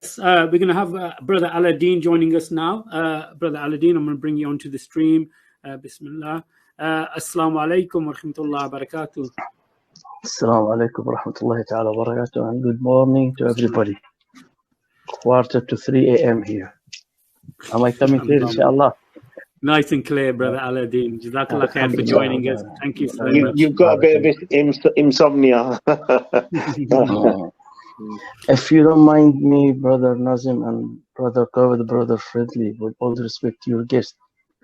We're going to have Brother Aladdin joining us now. Brother Aladdin, I'm going to bring you onto the stream. Bismillah. Assalamu alaikum wa rahmatullahi wa barakatuh. Assalamu alaikum wa rahmatullahi ta'ala wa barakatuh, and good morning to everybody. 2:45 a.m. here. Am I coming clear, inshallah? Nice and clear, Brother Aladdin. Jazakallah khair for joining us. Thank you so much. You've got a bit of insomnia. If you don't mind me, Brother Nazim and Brother Kavod, Brother Friendly, with all respect to your guest,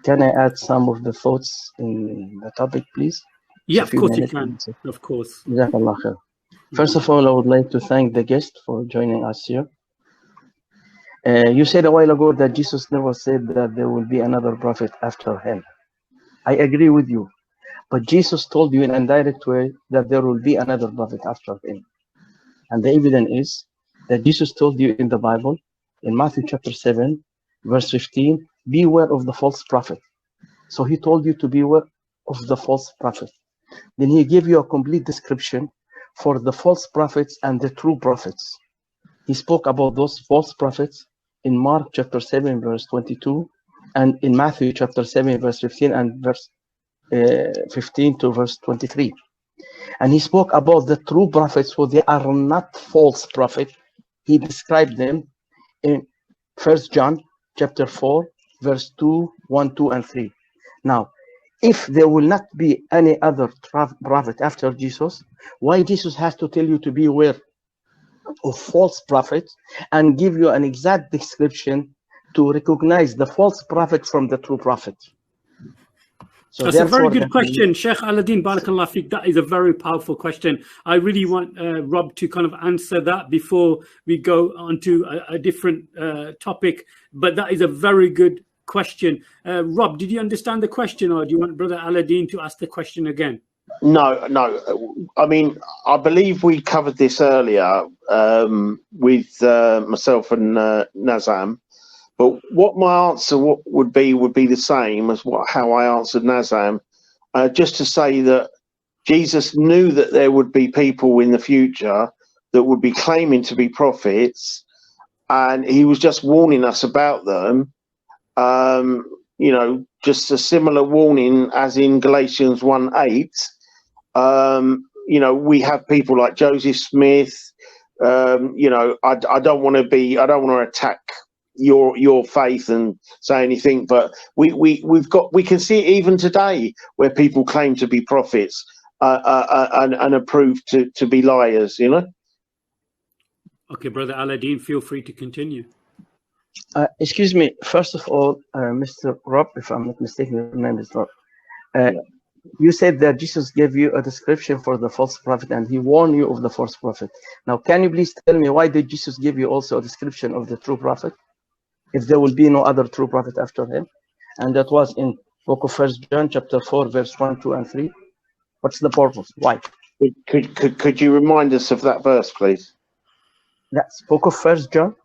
can I add some of the thoughts in the topic, please? Yeah, of course you can. Of course. Jazakallah khair. First of all, I would like to thank the guest for joining us here. You said a while ago that Jesus never said that there will be another prophet after him. I agree with you. But Jesus told you in an indirect way that there will be another prophet after him. And the evidence is that Jesus told you in the Bible, in Matthew chapter 7, verse 15, beware of the false prophet. So he told you to beware of the false prophet. Then he gave you a complete description for the false prophets and the true prophets. He spoke about those false prophets in Mark chapter 7, verse 22, and in Matthew chapter 7, verse 15, and verse 15 to verse 23. And he spoke about the true prophets, who they are not false prophets. He described them in 1 John chapter 4, verse 2, 1, 2, and 3. Now, if there will not be any other prophet after Jesus, why Jesus has to tell you to beware of false prophets and give you an exact description to recognize the false prophet from the true prophet? So that's a very good question, Sheikh Aladdin. Barakallah Fiqh. That is a very powerful question. I really want Rob to kind of answer that before we go on to a different topic. But that is a very good question. Rob, did you understand the question, or do you want Brother Aladdin to ask the question again? No. I mean, I believe we covered this earlier with myself and Nazam. But what my answer would be the same as how I answered Nazam, just to say that Jesus knew that there would be people in the future that would be claiming to be prophets, and he was just warning us about them. You know, just a similar warning as in Galatians 1:8. You know, we have people like Joseph Smith. You know, I don't want to attack your faith and say anything, but we can see it even today where people claim to be prophets and are proved to be liars, you know. Okay, Brother Aladdin, feel free to continue. Excuse me, first of all, Mr. Rob, if I'm not mistaken, your name is Rob. You said that Jesus gave you a description for the false prophet and he warned you of the false prophet. Now, can you please tell me, why did Jesus give you also a description of the true prophet, if there will be no other true prophet after him? And that was in book of 1 John chapter 4, verse 1, 2, and 3. What's the purpose? Why? Could you remind us of that verse, please? That's book of 1 John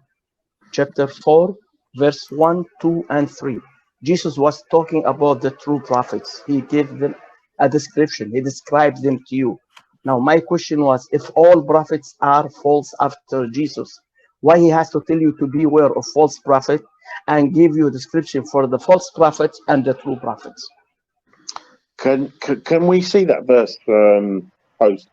chapter 4, verse 1, 2, and 3. Jesus was talking about the true prophets. He gave them a description. He described them to you. Now, my question was, if all prophets are false after Jesus, why he has to tell you to beware of false prophet and give you a description for the false prophets and the true prophets? Can we see that verse post?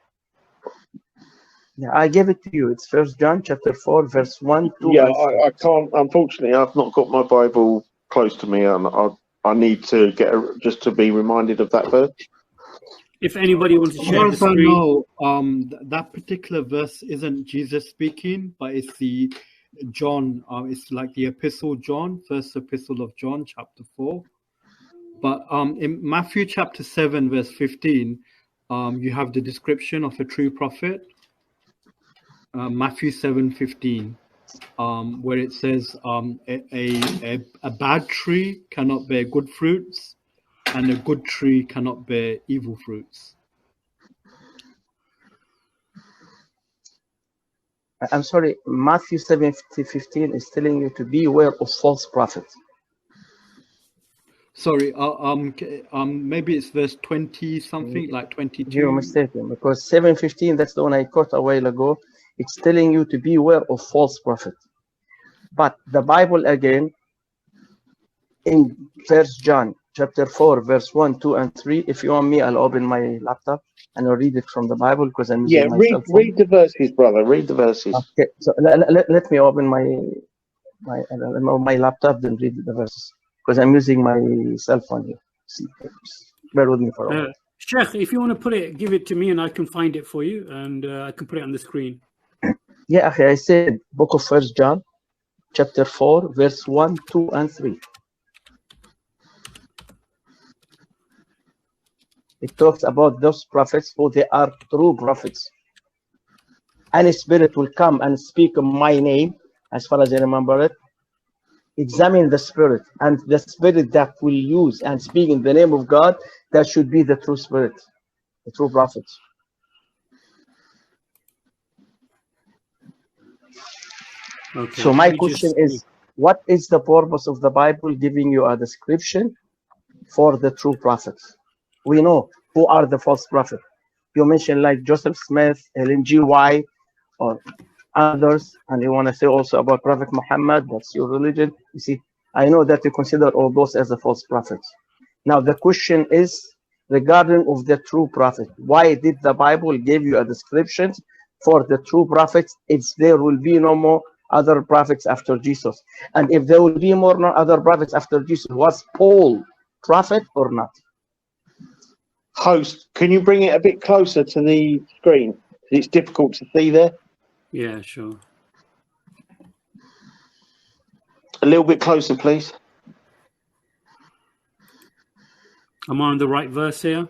Yeah, I gave it to you. It's 1 John chapter 4, verse 1, 2. Yeah, I can't. Unfortunately, I've not got my Bible close to me, and I need to just to be reminded of that verse. If anybody wants to share the screen. No, that particular verse isn't Jesus speaking, but it's the John. It's like the Epistle John, first Epistle of John, chapter 4. But in Matthew chapter 7, verse 15, you have the description of a true prophet. Matthew 7:15, where it says a bad tree cannot bear good fruits, and a good tree cannot bear evil fruits. I'm sorry, Matthew 7:15 is telling you to beware of false prophets. Sorry, maybe it's verse 20 something, like 22. You're mistaken, because 7:15, that's the one I caught a while ago. It's telling you to beware of false prophets. But the Bible again, in 1 John chapter 4, verse 1, 2, and 3. If you want me, I'll open my laptop and I'll read it from the Bible because I'm using my cell phone. Read the verses, brother. Read the verses. Okay, so let me open my laptop, then read the verses because I'm using my cell phone here. See, bear with me for a moment. Sheikh, if you want to put it, give it to me and I can find it for you and I can put it on the screen. Yeah, okay, I said book of 1 John chapter 4, verse 1, 2, and 3. It talks about those prophets who they are true prophets. And a spirit will come and speak in my name, as far as I remember it. Examine the spirit, and the spirit that will use and speak in the name of God, that should be the true spirit, the true prophets. Okay. So my question is, what is the purpose of the Bible giving you a description for the true prophets? We know who are the false prophets. You mentioned like Joseph Smith, Ellen G. White, or others, and you want to say also about Prophet Muhammad, that's your religion. You see, I know that you consider all those as the false prophets. Now the question is regarding of the true prophet. Why did the Bible give you a description for the true prophets if there will be no more other prophets after Jesus? And if there will be more no other prophets after Jesus, was Paul prophet or not? Host, can you bring it a bit closer to the screen? It's difficult to see there. Yeah, sure. A little bit closer, please. Am I on the right verse here?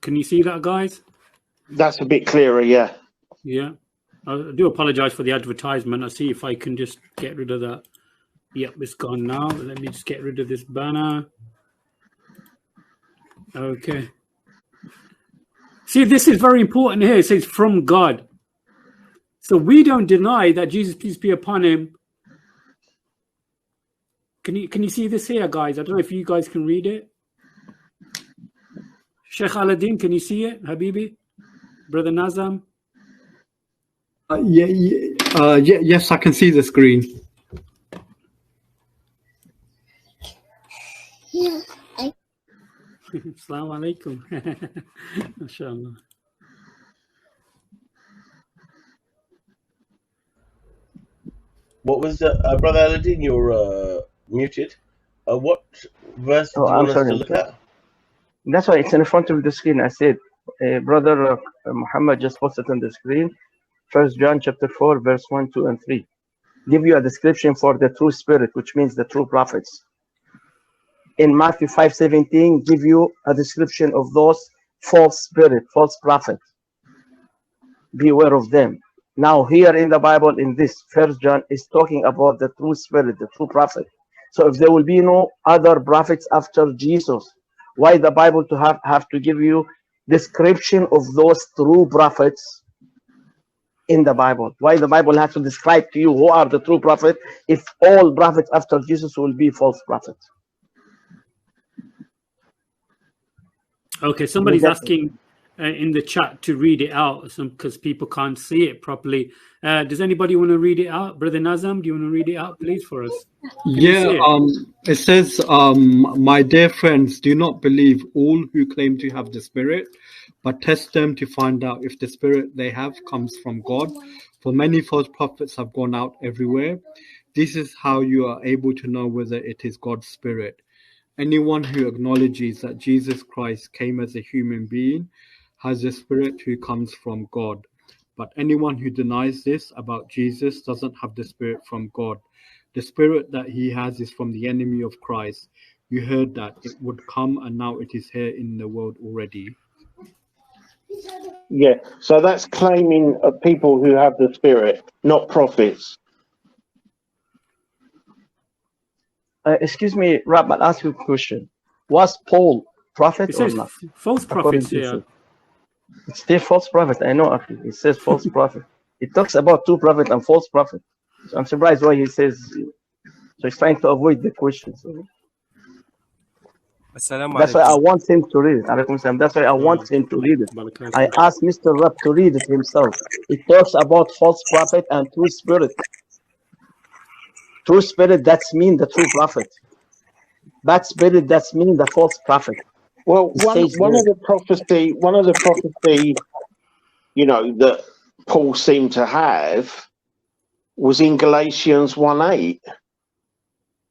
Can you see that, guys? That's a bit clearer, yeah. Yeah. I do apologize for the advertisement. I'll see if I can just get rid of that. Yep, it's gone now. Let me just get rid of this banner. Okay. See, this is very important here. It says from God. So we don't deny that Jesus, peace be upon him. Can you see this here, guys? I don't know if you guys can read it. Sheikh Aladdin, can you see it, Habibi? Brother Nazam? Yes, I can see the screen. Assalamu alaikum. MashaAllah. What was that, Brother Aladdin? You're muted. What verse do you want us to look at? That's why it's in front of the screen. I said, Brother Muhammad just posted on the screen, 1 John chapter 4, verse 1, 2, and 3. Give you a description for the true spirit, which means the true prophets. In Matthew 5:17, give you a description of those false spirit, false prophets. Beware of them. Now here in the Bible, in this 1 John, is talking about the true spirit, the true prophet. So if there will be no other prophets after Jesus, why the Bible to have to give you description of those true prophets in the Bible? Why the Bible has to describe to you who are the true prophet if all prophets after Jesus will be false prophets? Okay, somebody's asking in the chat to read it out because people can't see it properly. Does anybody want to read it out? Brother Nazam, do you want to read it out, please, for us? It says, my dear friends, do not believe all who claim to have the Spirit, but test them to find out if the Spirit they have comes from God. For many false prophets have gone out everywhere. This is how you are able to know whether it is God's Spirit. Anyone who acknowledges that Jesus Christ came as a human being has a Spirit who comes from God. But anyone who denies this about Jesus doesn't have the Spirit from God. The Spirit that he has is from the enemy of Christ. You heard that it would come, and now it is here in the world already. Yeah, so that's claiming of people who have the Spirit, not prophets. Excuse me, Rab, I'll ask you a question. Was Paul prophet It or says not? false prophets here. It's still false prophet. I know, actually. It says false prophet. It talks about two prophets and false prophet. So I'm surprised why he says. So he's trying to avoid the question. So. That's why I want him to read it. Alaikum salam. That's why I want him to read it. I asked Mr. Rab to read it himself. It talks about false prophet and true spirit. True spirit, that's mean the true prophet. Bad spirit, that's mean the false prophet. Well, one of the prophecy, you know, that Paul seemed to have was in Galatians 1:8.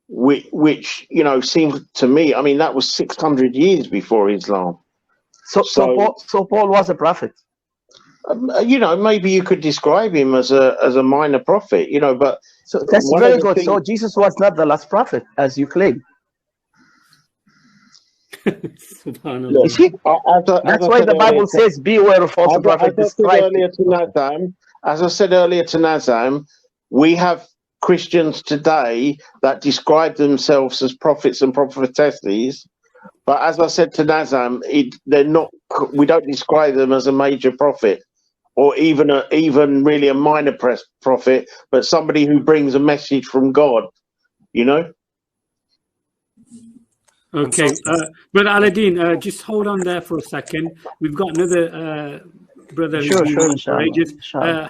Which you know seems to me, I mean, that was 600 years before Islam. So Paul was a prophet. You know, maybe you could describe him as a minor prophet. You know, but so that's very good. So Jesus was not the last prophet, as you claim. Look, that's why the Bible says, "Beware of false prophets." As I said earlier to Nazam, we have Christians today that describe themselves as prophets and prophetesses, but as I said to Nazam, they're not. We don't describe them as a major prophet, or even really a minor prophet, but somebody who brings a message from God. You know. Okay, Brother Aladdin, just hold on there for a second. We've got another brother who's been courageous.